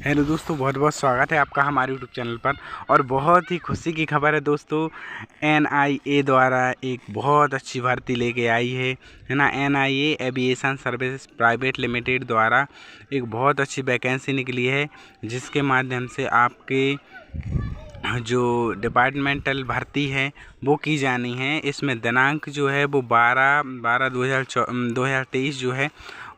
Hello दोस्तों, बहुत बहुत स्वागत है आपका हमारे यूट्यूब चैनल पर। और बहुत ही खुशी की खबर है दोस्तों, एनआईए द्वारा एक बहुत अच्छी भर्ती लेके आई है ना। NIA aviation services private limited द्वारा एक बहुत अच्छी वैकेंसी निकली है, जिसके माध्यम से आपके जो डिपार्टमेंटल भर्ती है वो की जानी है। इसमें दिनांक जो है वो 12/12/2023 जो है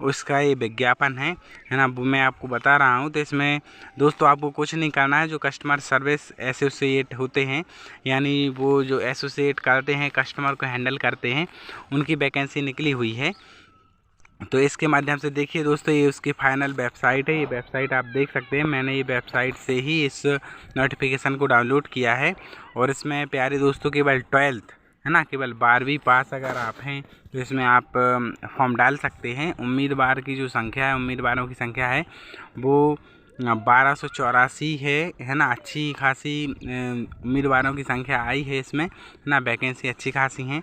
उसका ये विज्ञापन है ना, वो मैं आपको बता रहा हूँ। तो इसमें दोस्तों आपको कुछ नहीं करना है। जो कस्टमर सर्विस एसोसिएट होते हैं, यानी वो जो एसोसिएट करते हैं, कस्टमर को हैंडल करते हैं, उनकी वैकेंसी निकली हुई है। तो इसके माध्यम से देखिए दोस्तों, ये उसकी फाइनल वेबसाइट है। ये वेबसाइट आप देख सकते हैं, मैंने ये वेबसाइट से ही इस नोटिफिकेशन को डाउनलोड किया है। और इसमें प्यारे दोस्तों केवल 12th है ना, केवल 12वीं पास अगर आप हैं तो इसमें आप फॉर्म डाल सकते हैं। उम्मीदवार की जो संख्या है, उम्मीदवारों की संख्या है वो 1284 है ना। अच्छी खासी उम्मीदवारों की संख्या आई है इसमें, है ना। वैकेंसी अच्छी खासी हैं।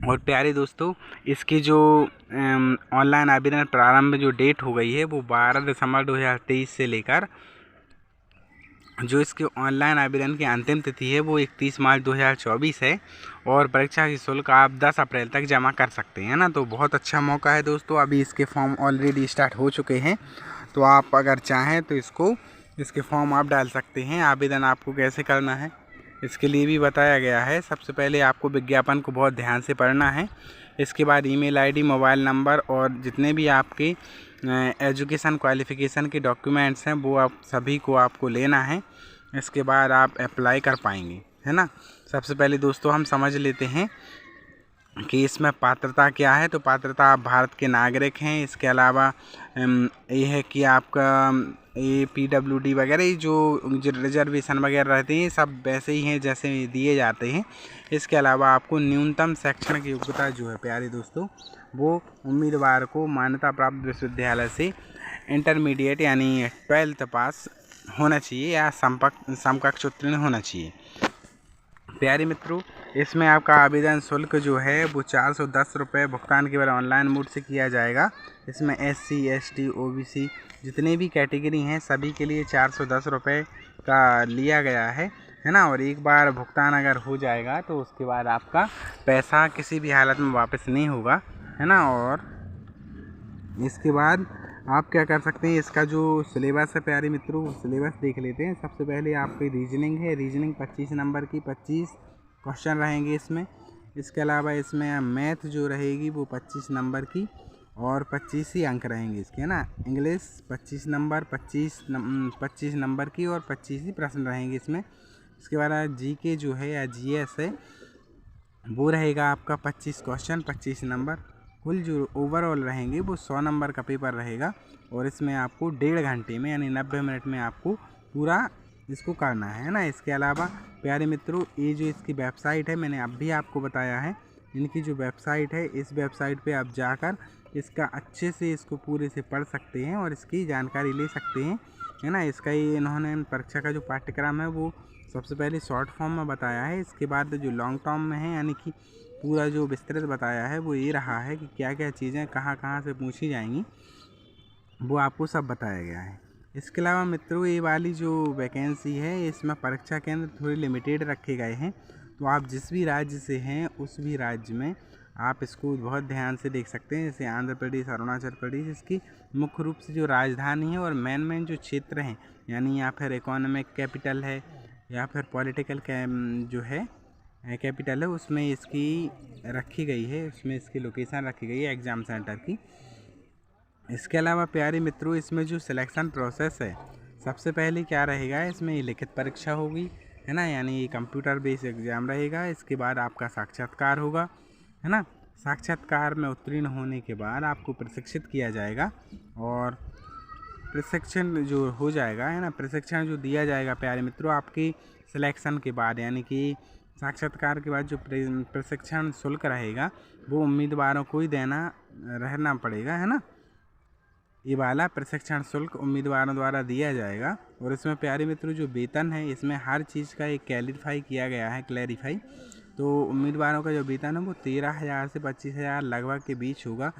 और प्यारे दोस्तों, इसकी जो ऑनलाइन आवेदन प्रारंभ जो डेट हो गई है वो 12 दिसंबर 2023 से लेकर जो इसके ऑनलाइन आवेदन की अंतिम तिथि है वो 31 मार्च 2024 है। और परीक्षा की शुल्क आप 10 अप्रैल तक जमा कर सकते हैं ना। तो बहुत अच्छा मौका है दोस्तों। अभी इसके फॉर्म ऑलरेडी स्टार्ट हो चुके हैं, तो आप अगर चाहें तो इसके फॉर्म आप डाल सकते हैं। आवेदन आपको कैसे करना है इसके लिए भी बताया गया है। सबसे पहले आपको विज्ञापन को बहुत ध्यान से पढ़ना है। इसके बाद ईमेल आईडी, मोबाइल नंबर और जितने भी आपके एजुकेशन क्वालिफ़िकेशन के डॉक्यूमेंट्स हैं वो आप सभी को आपको लेना है। इसके बाद आप अप्लाई कर पाएंगे, है ना। सबसे पहले दोस्तों हम समझ लेते हैं कि इसमें पात्रता क्या है। तो पात्रता आप भारत के नागरिक हैं। इसके अलावा ये है कि आपका ये PWD वगैरह ये जो रिजर्वेशन वगैरह रहते हैं सब वैसे ही हैं जैसे दिए जाते हैं। इसके अलावा आपको न्यूनतम शैक्षणिक योग्यता जो है प्यारे दोस्तों, वो उम्मीदवार को मान्यता प्राप्त विश्वविद्यालय से इंटरमीडिएट यानी 12th पास होना चाहिए या समकक्ष उत्तीर्ण होना चाहिए। प्यारे मित्रों, इसमें आपका आवेदन शुल्क जो है वो 410 रुपये भुगतान केवल ऑनलाइन मोड से किया जाएगा। इसमें SC ST OBC जितने भी कैटेगरी हैं सभी के लिए 410 रुपये का लिया गया है ना। और एक बार भुगतान अगर हो जाएगा तो उसके बाद आपका पैसा किसी भी हालत में वापस नहीं होगा, है ना। और इसके बाद आप क्या कर सकते हैं, इसका जो सिलेबस है प्यारे मित्रों, सिलेबस देख लेते हैं। सबसे पहले आपकी रीजनिंग है। रीजनिंग 25 नंबर की 25 क्वेश्चन रहेंगे इसमें। इसके अलावा इसमें मैथ जो रहेगी वो 25 नंबर की और 25 ही अंक रहेंगे इसके, है ना। इंग्लिश 25 नंबर 25 नंबर की और 25 ही प्रश्न रहेंगे इसमें। इसके बाद GK जो है या GS है वो रहेगा आपका 25 क्वेश्चन 25 नंबर। कुल जो ओवरऑल रहेंगे वो 100 नंबर का पेपर रहेगा। और इसमें आपको 1.5 घंटे में यानी 90 मिनट में आपको पूरा इसको करना है ना। इसके अलावा प्यारे मित्रों, ये जो इसकी वेबसाइट है मैंने अभी आपको बताया है, इनकी जो वेबसाइट है इस वेबसाइट पे आप जाकर इसका अच्छे से इसको पूरे से पढ़ सकते हैं और इसकी जानकारी ले सकते हैं, है ना। इसका ये इन्होंने परीक्षा का जो पाठ्यक्रम है वो सबसे पहले शॉर्ट फॉर्म में बताया है। इसके बाद जो लॉन्ग टर्म में है यानी कि पूरा जो विस्तृत बताया है वो ये रहा है कि क्या क्या चीज़ें कहाँ कहाँ से पूछी जाएंगी, वो आपको सब बताया गया है। इसके अलावा मित्रों, ये वाली जो वैकेंसी है इसमें परीक्षा केंद्र थोड़े लिमिटेड रखे गए हैं। तो आप जिस भी राज्य से हैं उस भी राज्य में आप इसको बहुत ध्यान से देख सकते हैं। जैसे आंध्र प्रदेश, अरुणाचल प्रदेश, इसकी मुख्य रूप से जो राजधानी है और मेन जो क्षेत्र हैं, यानी या फिर इकोनॉमिक कैपिटल है या फिर पॉलिटिकल जो है कैपिटल है, उसमें इसकी रखी गई है, उसमें इसकी लोकेशन रखी गई है एग्ज़ाम सेंटर की। इसके अलावा प्यारे मित्रों, इसमें जो सिलेक्शन प्रोसेस है सबसे पहले क्या रहेगा, इसमें ये लिखित परीक्षा होगी, है ना, यानी ये कंप्यूटर बेस्ड एग्ज़ाम रहेगा। इसके बाद आपका साक्षात्कार होगा, है ना। साक्षात्कार में उत्तीर्ण होने के बाद आपको प्रशिक्षित किया जाएगा। और प्रशिक्षण जो हो जाएगा, है ना, प्रशिक्षण जो दिया जाएगा प्यारे मित्रों आपकी सिलेक्शन के बाद, यानी कि साक्षात्कार के बाद जो प्रशिक्षण शुल्क रहेगा वो उम्मीदवारों को ही रहना पड़ेगा, है ना। ये वाला प्रशिक्षण शुल्क उम्मीदवारों द्वारा दिया जाएगा। और इसमें प्यारे मित्रों जो वेतन है इसमें हर चीज़ का एक क्लैरिफाई। तो उम्मीदवारों का जो वेतन है वो 13,000 से 25,000 लगभग के बीच होगा।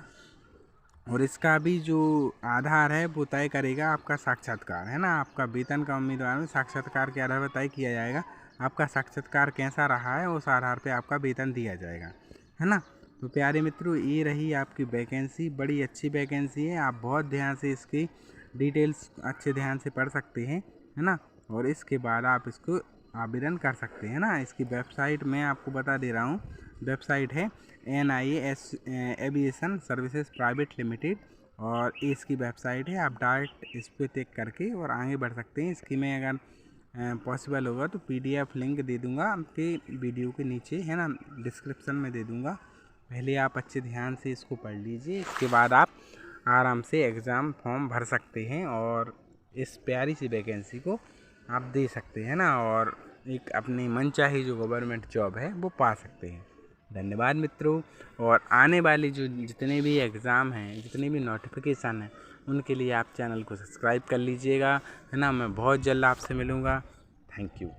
और इसका भी जो आधार है वो तय करेगा आपका साक्षात्कार, है ना। आपका वेतन का उम्मीदवार में साक्षात्कार के आधार पर तय किया जाएगा। आपका साक्षात्कार कैसा रहा है उस आधार पे आपका वेतन दिया जाएगा, है ना। तो प्यारे मित्रों, ये रही आपकी वैकेंसी। बड़ी अच्छी वैकेंसी है, आप बहुत ध्यान से इसकी डिटेल्स अच्छे ध्यान से पढ़ सकते हैं, है ना। और इसके बाद आप इसको आवेदन कर सकते हैं ना। इसकी वेबसाइट मैं आपको बता दे रहा हूँ। वेबसाइट है NIA aviation services private limited, और इसकी वेबसाइट है। आप डायरेक्ट इस पर टिक करके और आगे बढ़ सकते हैं। इसकी मैं अगर पॉसिबल होगा तो PDF लिंक दे दूंगा आपके वीडियो के नीचे, है ना, डिस्क्रिप्शन में दे दूंगा। पहले आप अच्छे ध्यान से इसको पढ़ लीजिए, इसके बाद आप आराम से एग्ज़ाम फॉर्म भर सकते हैं और इस प्यारी सी वैकेंसी को आप दे सकते हैं ना, और एक अपनी मनचाही जो गवर्नमेंट जॉब है वो पा सकते हैं। धन्यवाद मित्रों। और आने वाले जो जितने भी एग्ज़ाम हैं, जितने भी नोटिफिकेशन हैं, उनके लिए आप चैनल को सब्सक्राइब कर लीजिएगा, है ना। मैं बहुत जल्द आपसे मिलूँगा। Thank you.